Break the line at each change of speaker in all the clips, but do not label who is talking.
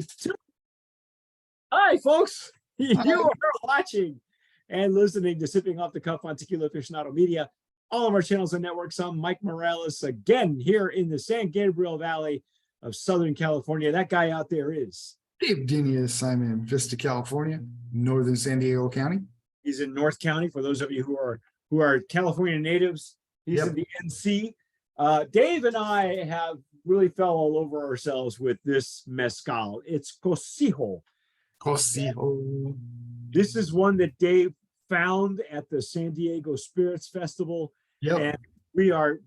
3, 2. Hi, folks. You are watching and listening to Sipping Off the Cuff on Tequila Aficionado Media. All of our channels and networks. I'm Mike Morales, again here in the San Gabriel Valley of Southern California. That guy out there is
Dave Dinius. Simon in Vista, California, northern San Diego County.
He's in North County. For those of you who are California natives, he's in the NC. Dave and I have really fell all over ourselves with this mezcal. It's Cocijo.
Cocijo.
This is one that Dave found at the San Diego Spirits Festival.
Yep.
And we are,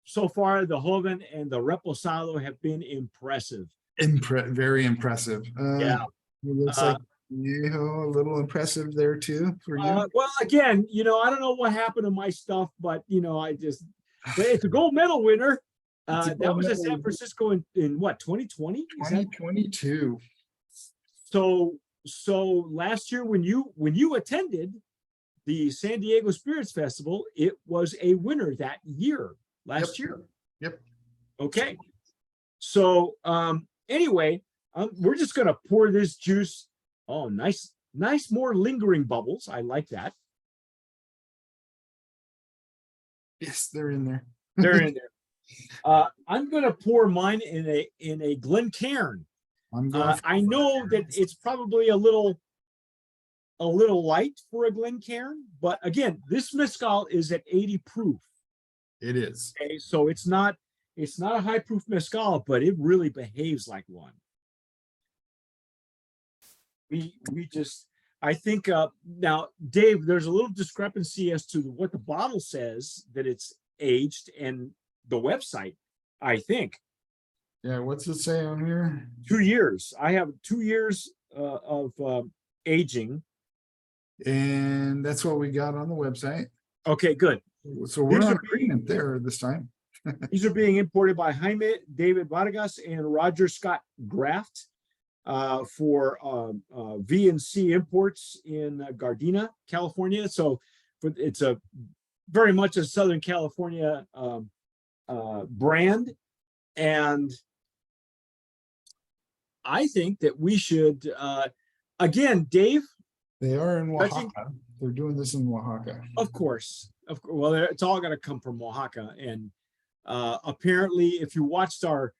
so far, the Joven and the Reposado have been impressive.
Very impressive.
Yeah.
It looks like Anejo, a little impressive there too for you.
Well, again, I don't know what happened to my stuff, but, it's a gold medal winner. That was at San Francisco in what, 2020?
2022.
So last year when you attended the San Diego Spirits Festival, it was a winner that year, last year.
Yep.
Okay. So anyway, we're just gonna pour this juice. Oh, nice, more lingering bubbles. I like that.
Yes, they're in there.
They're in there. I'm gonna pour mine in a Glencairn. I know that it's probably a little light for a Glencairn, but again, this mezcal is at 80 proof.
It is.
Okay, so it's not a high proof mezcal, but it really behaves like one. I think now, Dave, there's a little discrepancy as to what the bottle says that it's aged and the website, I think.
Yeah, what's it say on here?
2 years. I have 2 years of aging.
And that's what we got on the website.
Okay, good.
So we're on agreement there this time.
These are being imported by Jaime David Vargas and Roger Scott Graft for V&C Imports in Gardena, California. So it's a very much a Southern California brand. And I think that we should, again, Dave.
They are in Oaxaca. They're doing this in Oaxaca.
Of course. Well, it's all going to come from Oaxaca. And apparently, if you watched our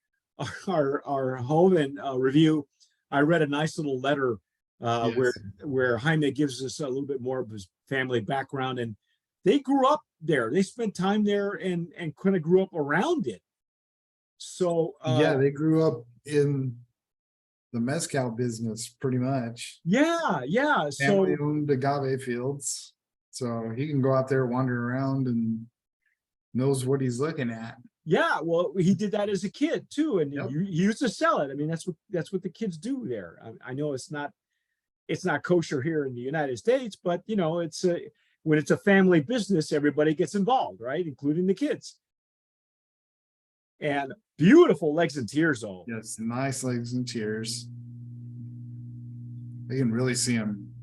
Joven review, I read a nice little letter where Jaime gives us a little bit more of his family background. And they grew up there. They spent time there and kind of grew up around it. So
yeah, they grew up in the mezcal business pretty much.
Yeah.
Family owned agave fields, so he can go out there, wander around, and knows what he's looking at.
Yeah, well, he did that as a kid too, and he used to sell it. I mean, that's what the kids do there. I know it's not kosher here in the United States, but it's when it's a family business, everybody gets involved, right, including the kids. And beautiful legs and tears, though.
Yes, nice legs and tears. They can really see him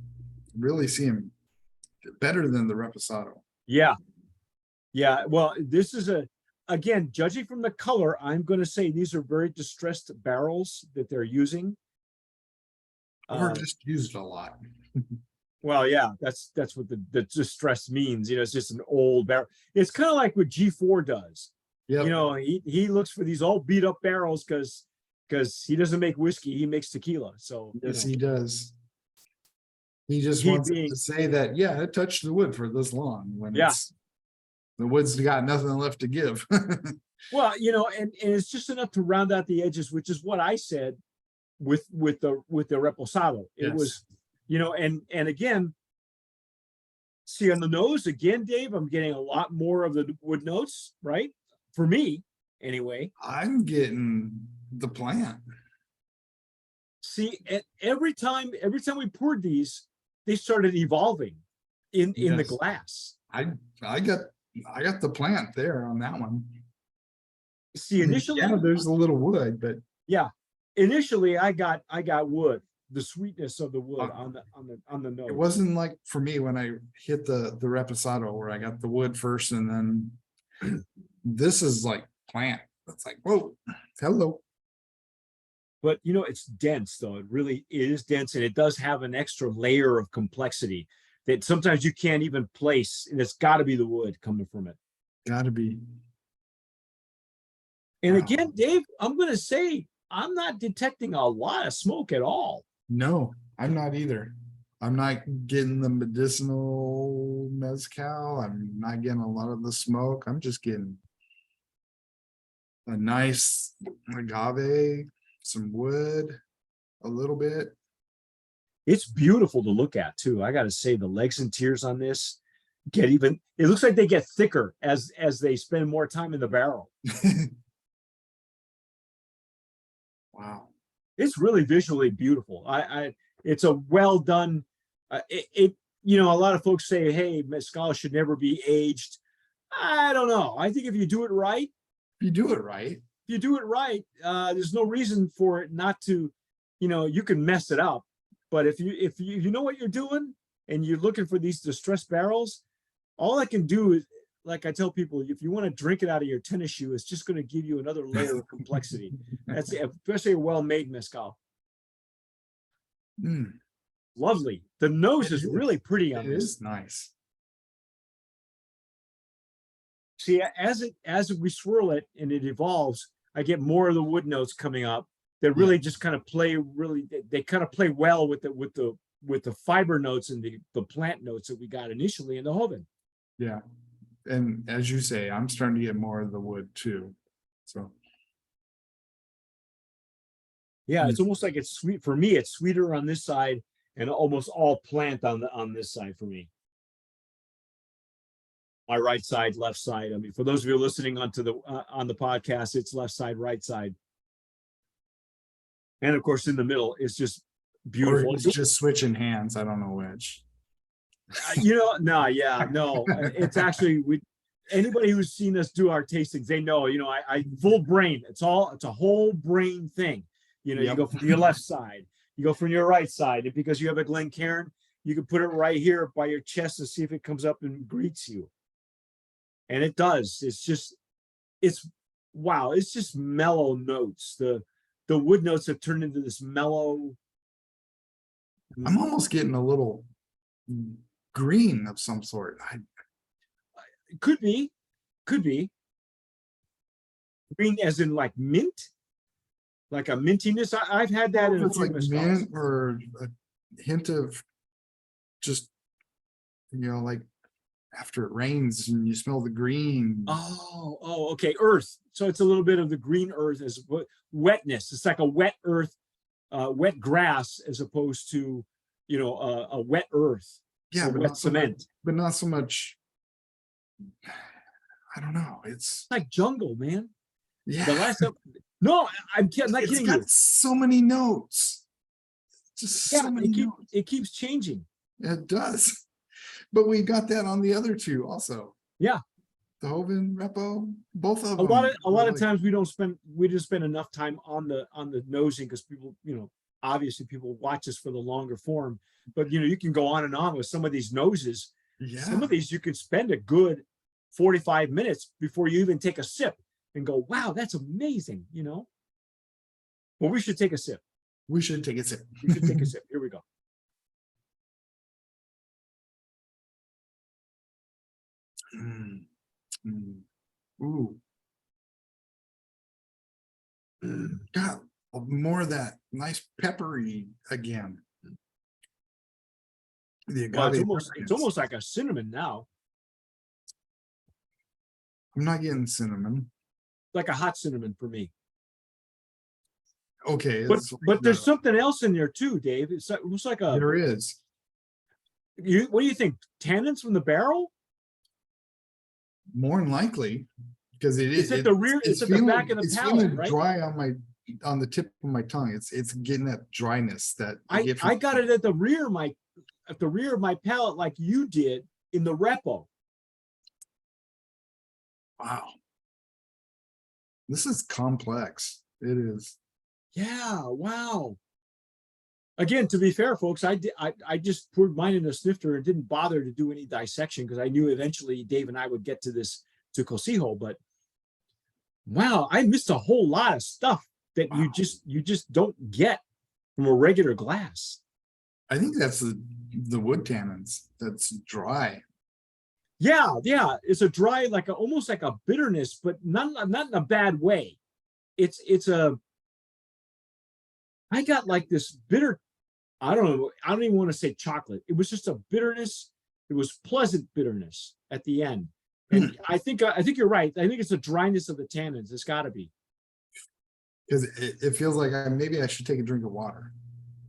better than the Reposado.
Yeah. Well, this is again, judging from the color, I'm going to say these are very distressed barrels that they're using.
Or just used a lot.
Well, yeah, that's what the distress means. It's just an old barrel. It's kind of like what G4 does. Yep. He looks for these all beat up barrels because he doesn't make whiskey, he makes tequila. So
yes, he does. He just wants to say that it touched the wood for this long when the wood's got nothing left to give.
Well, and it's just enough to round out the edges, which is what I said with the Reposado. It was, and again, see on the nose again, Dave, I'm getting a lot more of the wood notes, right? For me, anyway.
I'm getting the plant.
See, every time we poured these, they started evolving in the glass.
I got the plant there on that one.
See, initially,
there's a little wood, but
initially I got wood, the sweetness of the wood on the nose.
It wasn't like for me when I hit the Reposado where I got the wood first and then. This is like plant. It's like, whoa, hello.
but it's dense though. It is dense, and it does have an extra layer of complexity that sometimes you can't even place, and it's got to be the wood coming from it.
Gotta be.
And again, Dave, I'm going to say I'm not detecting a lot of smoke at all.
No, I'm not either. I'm not getting the medicinal mezcal. I'm not getting a lot of the smoke. I'm just getting a nice agave, some wood, a little bit.
It's beautiful to look at too. I got to say, the legs and tears on this it looks like they get thicker as they spend more time in the barrel.
Wow.
It's really visually beautiful. It's a well done. A lot of folks say, hey, mezcal should never be aged. I don't know. I think if you do it right, there's no reason for it not to, you can mess it up. But if you know what you're doing and you're looking for these distressed barrels, all I can do is, like I tell people, if you want to drink it out of your tennis shoe, it's just going to give you another layer of complexity. That's especially a well-made mezcal. Lovely. The nose is really pretty on this.
It is nice.
See, as we swirl it and it evolves, I get more of the wood notes coming up that really just kind of play well with the fiber notes and the plant notes that we got initially in the Joven.
Yeah. And as you say, I'm starting to get more of the wood too. So
yeah, it's almost like it's sweet. For me, it's sweeter on this side and almost all plant on this side for me. My right side, left side. I mean, for those of you listening on the podcast, it's left side, right side. And of course, in the middle, it's just beautiful.
Or it's just switching hands. I don't know which.
No. It's actually anybody who's seen us do our tastings, they know. I full brain. It's a whole brain thing. You go from your left side, you go from your right side, and because you have a Glencairn, you can put it right here by your chest and see if it comes up and greets you. And it does. It's just mellow notes. The wood notes have turned into this mellow.
I'm almost getting a little green of some sort.
Could be green as in like mint, like a mintiness. I've had that in a few
like mint or a hint of just like after it rains and you smell the green.
Oh, okay. Earth. So it's a little bit of the green earth as wetness. It's like a wet earth, wet grass as opposed to a wet earth.
Yeah, but
wet cement.
But not so much. I don't know. It's
like jungle, man.
Yeah.
The last no, I'm not kidding you.
It's got so many notes. Just so many notes.
It keeps changing.
It does. But we got that on the other two also.
Yeah.
The Joven Repo, both of them.
A lot of times we just spend enough time on the nosing because people, obviously people watch us for the longer form. But you can go on and on with some of these noses.
Yeah.
Some of these you could spend a good 45 minutes before you even take a sip and go, wow, that's amazing, Well, we should take a sip.
We should take a sip.
We should take a sip. Here we go.
Ooh. Got more of that nice peppery again.
Well, it's almost like a cinnamon now.
I'm not getting cinnamon.
Like a hot cinnamon for me.
Okay.
But there's something else in there too, Dave. It looks like a.
There is.
What do you think? Tannins from the barrel?
More than likely, because it's
at the rear. It's at the back of the palate, right?
Dry on the tip of my tongue. It's getting that dryness that
I got it at the rear of my palate, like you did in the Repo.
Wow. This is complex. It is.
Yeah. Wow. Again, to be fair, folks, I just poured mine in a snifter and didn't bother to do any dissection because I knew eventually Dave and I would get to Cocijo. But wow, I missed a whole lot of stuff that you just don't get from a regular glass.
I think that's the wood tannins. That's dry.
Yeah, it's a dry, like almost like a bitterness, but not in a bad way. It's a, I got like this bitter, I don't know, I don't even want to say chocolate. It was just a bitterness. It was pleasant bitterness at the end. And I think you're right. I think it's the dryness of the tannins. It's got to be.
Because it feels like maybe I should take a drink of water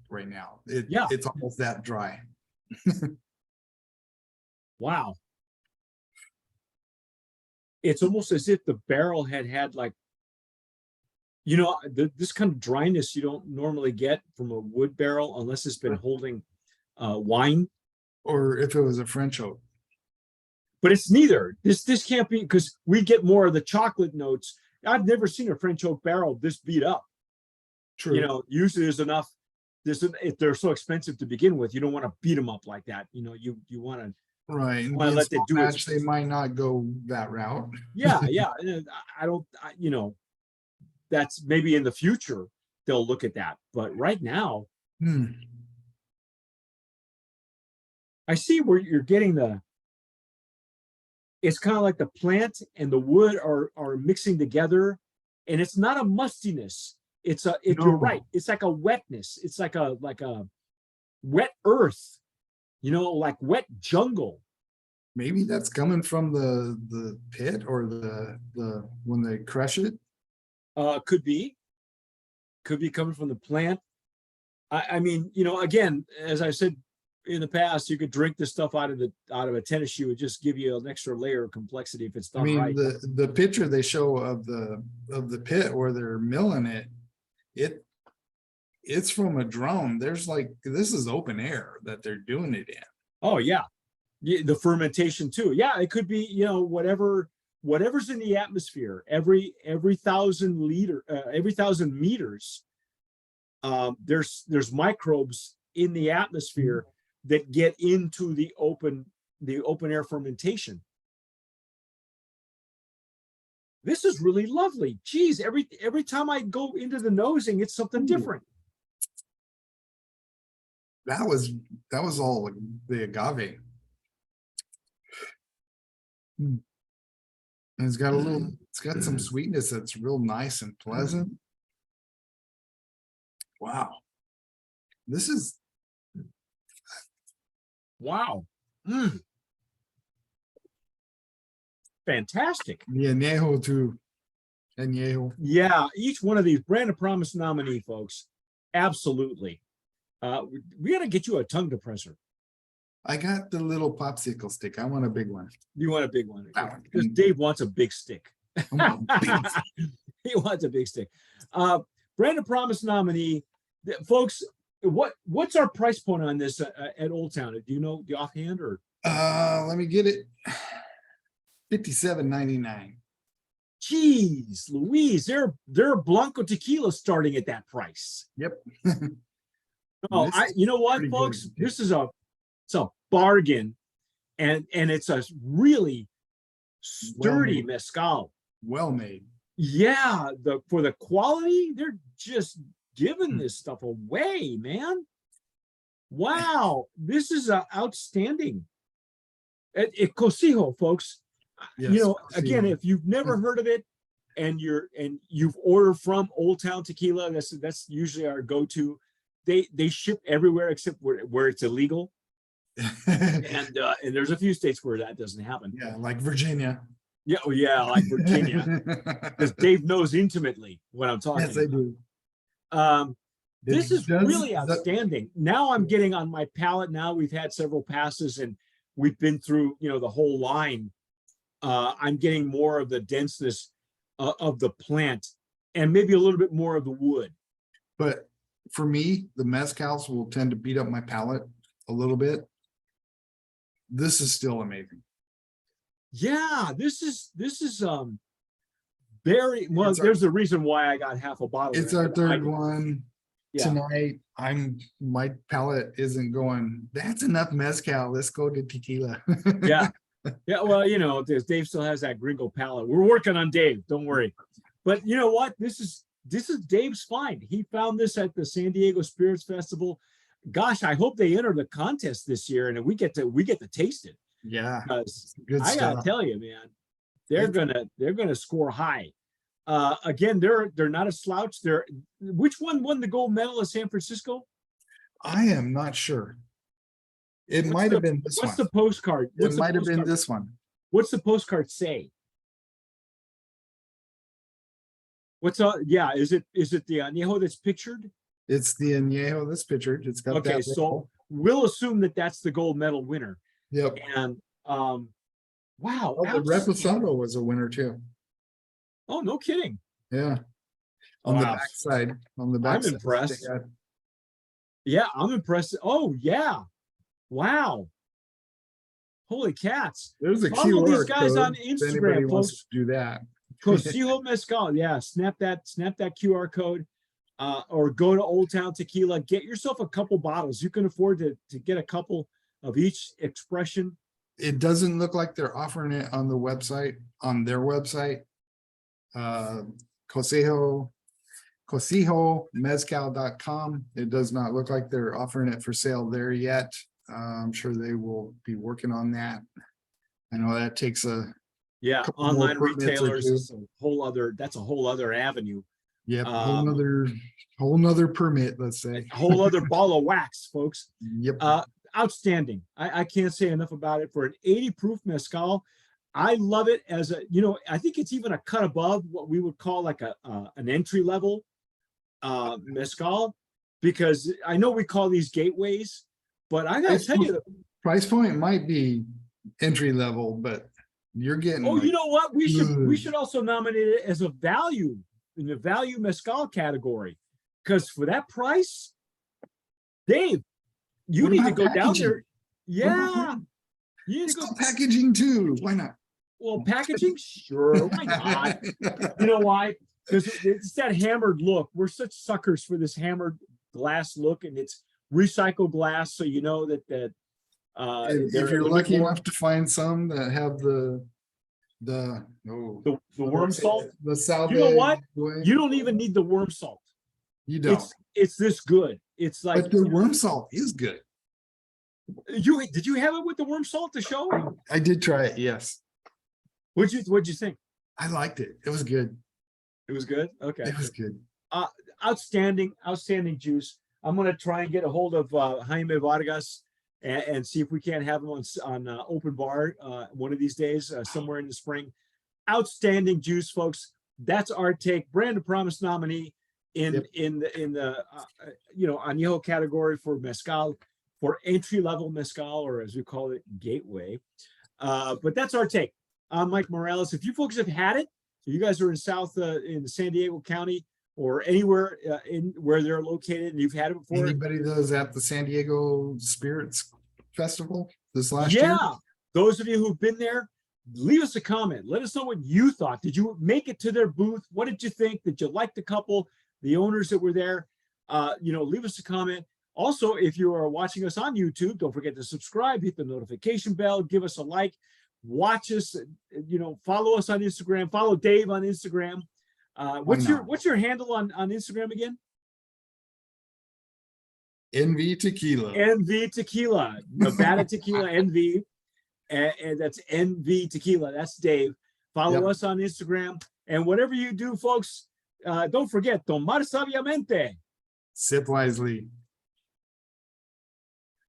right now. It's almost that dry.
Wow. It's almost as if the barrel had like, this kind of dryness you don't normally get from a wood barrel unless it's been holding wine.
Or if it was a French oak.
But it's neither. This can't be, because we get more of the chocolate notes. I've never seen a French oak barrel this beat up.
True.
Usually there's enough. If they're so expensive to begin with, you don't want to beat them up like that. You want to
Right.
let it do it.
They might not go that route.
Yeah. I don't. That's maybe in the future they'll look at that, but right now, I see where you're getting it's kind of like the plant and the wood are mixing together, and it's not a mustiness. You're right. It's like a wetness. It's like a wet earth, like wet jungle.
Maybe that's coming from the pit or the when they crush it.
Could be coming from the plant. I mean, again, as I said in the past, you could drink this stuff out of a tennis shoe. It just give you an extra layer of complexity if it's done right.
The picture they show of the pit where they're milling it's from a drone. There's this is open air that they're doing it in.
Oh yeah, the fermentation too. Yeah, it could be whatever's in the atmosphere every 1,000 meters. There's microbes in the atmosphere that get into the open air fermentation. This is really lovely. Geez, every time I go into the nosing, it's something different.
That was all the agave. And it's got some sweetness that's real nice and pleasant. Wow. This is
wow. Fantastic.
The Anejo too. Anejo.
Yeah, each one of these brand of promise nominee, folks. Absolutely. We got to get you a tongue depressor.
I got the little popsicle stick. I want a big one.
You want a big one? Because Dave wants a big stick. He wants a big stick. Brand of promise nominee, folks. What's our price point on this at Old Town? Do you know the offhand or?
Let me get it. $57.99.
Jeez, Louise, they're Blanco tequila starting at that price.
Yep.
Oh, you know what, folks? Good. It's a bargain, and it's a really sturdy mezcal.
Well made.
Yeah, for the quality, they're just giving this stuff away, man. Wow, this is outstanding. At Cocijo, folks. Yes, again, if you've never heard of it and you've ordered from Old Town Tequila, that's usually our go-to. They ship everywhere except where it's illegal. and there's a few states where that doesn't happen.
Yeah, like Virginia.
Yeah, like Virginia. Because Dave knows intimately what I'm talking about. Yes, I do. This is really outstanding. Now I'm getting on my palate. Now we've had several passes and we've been through, the whole line. I'm getting more of the denseness of the plant and maybe a little bit more of the wood.
But for me, the mezcals will tend to beat up my palate a little bit. This is still amazing. Yeah,
this is very well. There's a reason why I got half a bottle.
It's our third one tonight. My palate isn't going. That's enough mezcal. Let's go to tequila.
Yeah. Well, Dave still has that gringo palate. We're working on Dave. Don't worry. But you know what? This is this is Dave's find. He found this at the San Diego Spirits Festival. Gosh, I hope they enter the contest this year and we get to taste it.
Yeah,
Because
good
I gotta
stuff.
tell you, man, they're gonna score high. Again, they're not a slouch. Which one won the gold medal at San Francisco?
I am not sure. It
What's
might
the-
have been this
What's
one.
the postcard?
It
What's the
might have been
postcard?
this one.
What's the postcard say? Yeah, is it the Anejo that's pictured?
It's the Anejo that's pictured. It's got
Okay,
that.
so
label.
we'll assume that that's the gold medal winner.
Yep.
And wow,
Oh, the Reposado was a winner too.
oh, no kidding.
Yeah. On the
Wow.
backside, on the backside.
impressed.
they got-
Yeah, I'm impressed. Oh yeah, wow, holy cats.
There's a
Follow
QR
these guys
code
on
if anybody
Instagram,
wants
folks.
to do that.
Cocijo Mezcal. Yeah, snap that QR code. Or go to Old Town Tequila, get yourself a couple bottles. You can afford to get a couple of each expression.
It doesn't look like they're offering it on the website, on their website. Cocihomezcal.com. It does not look like they're offering it for sale there yet. I'm sure they will be working on that. I know that takes a,
Yeah,
Couple more
online
permits or
retailers
two.
is that's a whole other avenue.
yep,
Um,
whole nother permit, let's say.
A whole other ball of wax, folks.
Yep.
Outstanding. I can't say enough about it. For an 80 proof mezcal, I love it as I think it's even a cut above what we would call like an entry level mezcal, because I know we call these gateways, but I gotta tell you,
Price point might be entry level, but you're getting.
oh,
like,
you know what? We
good.
should also nominate it as a value in the value mezcal category, because for that price, Dave, you
What
need to
about
go down
packaging?
there. Yeah, you need to go.
Still packaging too. Why not?
Well, packaging, sure, why not? You know why? Because it's that hammered look. We're such suckers for this hammered glass look, and it's recycled glass, so you know that
If
they're a
you're
little
lucky
bit more-
enough to find some that have the
the worm salt.
the salve.
You know what?
way,
You don't even need the worm salt.
you don't.
It's this good. It's like,
But the worm salt is good.
did you have it with the worm salt to show?
I did try it. Yes,
What'd you think?
I liked it. It was good.
It was good. Okay.
It was good.
Outstanding juice. I'm gonna try and get a hold of Jaime Vargas and see if we can't have him on open bar one of these days, somewhere in the spring. Outstanding juice, folks. That's our take. Brand of Promise nominee in the Anejo category for mezcal, for entry level mezcal, or as we call it, gateway. But that's our take. I'm Mike Morales. If you folks have had it, if you guys are in San Diego County or anywhere in where they're located and you've had it before,
Anybody that was at the San Diego Spirits Festival this last year?
yeah, those of you who've been there, leave us a comment. Let us know what you thought. Did you make it to their booth? What did you think? Did you like the couple, the owners that were there? Leave us a comment. Also, if you are watching us on YouTube, don't forget to subscribe, hit the notification bell, give us a like, watch us, follow us on Instagram, follow Dave on Instagram. What's your handle on Instagram again?
NV Tequila.
NV Tequila, Nevada Tequila NV, and that's NV Tequila. That's Dave. Follow us on Instagram, and whatever you do, folks, don't forget, tomar sabiamente.
Sip wisely.